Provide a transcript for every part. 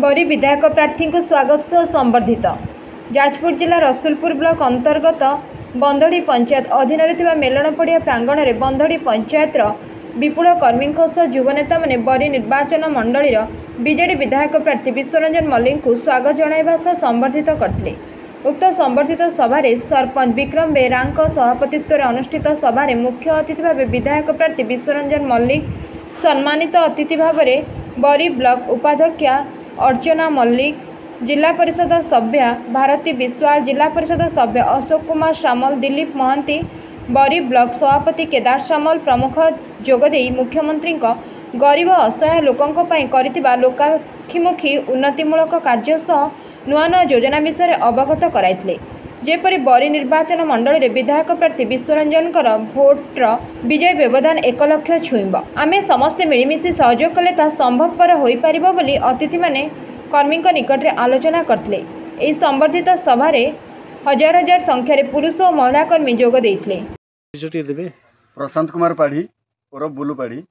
बरी विधायक प्रार्थी को स्वागत सह संबर्धित। जाजपुर जिला रसुलपुर ब्लॉक अंतर्गत बंधड़ी पंचायत अधीन मेलन पड़िया प्रांगण में बंधड़ी पंचायत विपुल कर्मी सह युवनेता मैंने बरी निर्वाचन मंडल बीजेडी विधायक प्रार्थी विश्वरंजन मल्लिक को स्वागत जणाइबा सह संबर्धित करथिले। उक्त संबर्धित सभार सरपंच विक्रम बेहरा सभापतित्व में अनुष्ठित सभार मुख्य अतिथि भाव विधायक प्रार्थी विश्वरंजन मल्लिक, सम्मानित अतिथि भाव बरी ब्लॉक उपाध्यक्षा अर्चना मल्लिक, जिला परिषद सभ्या भारती विश्वाल, जिला परिषद सभ्य अशोक कुमार सामल, दिलीप महांती, बरी ब्लॉक सभापति केदार सामल प्रमुख जोगदे मुख्यमंत्री गरीब असहाय लोकों करिथिबा लोकाभिमुखी उन्नतिमूलक कार्य सह नुआ नुआ योजना विषय अवगत कराइथिले। जेपरि बरी निर्वाचन मंडल में विधायक प्रार्थी विश्वरंजन भोटर विजय व्यवधान 1 लाख छुईब। आमे समस्ते मिलमिशि सहयोग कले ता संभवपर होई परिबो बोली अतिथि माने कर्मी निकट में आलोचना करथिले। एही संबर्धित सभार हजार हजार संख्यार पुरुष और महिला कर्मी जोग देइथिले। प्रशांत कुमार पाढ़ी और बुलू पाढ़ी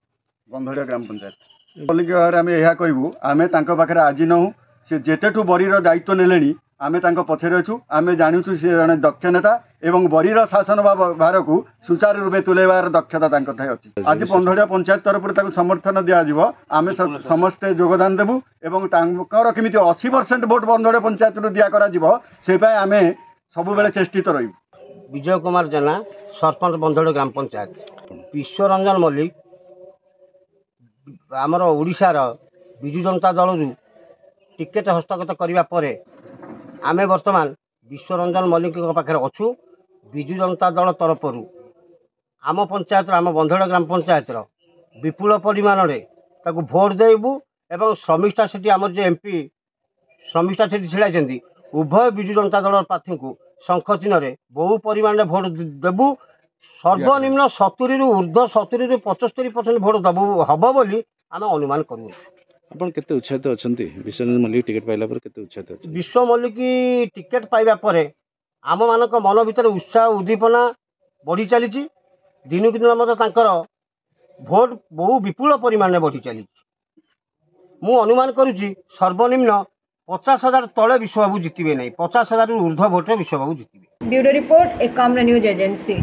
बंधड़िया ग्राम पंचायत बोलिक आम यह कहूँ आम पाखे आज नहूँ सी जेतेठू बरीर दायित्व नेले आमे पछरे अच्छु। आम जानूँ सी जड़े दक्ष नेता एवं बरीर शासन भार को सुचारू रूपे तुलेबार दक्षता अच्छी। आज बंधड़िया पंचायत तरफ समर्थन दिज्व आम समस्ते योगदान देवु एवं केमी 80% भोट बंधड़िया पंचायत दिया आम सब बेले चेष्टित रही। विजय कुमार जेना सरपंच बंधड़ ग्राम पंचायत। विश्वरंजन मल्लिक आमर ओडिशार विजु जनता दल टिकेट हस्तगत करने पर आमे वर्तमान विश्वरंजन मल्लिक पाखे अच्छु। विजु जनता दल तरफ आम पंचायत आम बंधड़ ग्राम पंचायत विपुल परिमाण में भोट देबू एवं श्रमिष्ठा सेठी आमर जो एमपी श्रमिष्ठा सेठी छिड़ा उभय विजु जनता दल प्रार्थी को शंख चिन्ह बहु परिमाण में भोट देबू। सर्वनिम्न 70 रु ऊर्ध्व 70 रु 75% भोट देबू हम बोली आम अनुमान करूँ। आपण केते उत्साहित अछंती विश्वरंजन मल्लिक टिकट पाइला पर केते उत्साहित अछि? विश्व मल्लिक टिकट पाइबा परे आम मानक मन भीतर उत्साह उद्दीपना बढ़ी चली। दिनकु दिन मत तांकर भोट बहु विपुल परिमाण में बढ़ी चली। मु अनुमान करुची सर्वनिम्न 50,000 तले विश्वबाबू जितबे नहीं, 50,000 ऊर्ध्व भोट विश्वबाबू जितबे। Bureau report Ekamra news agency.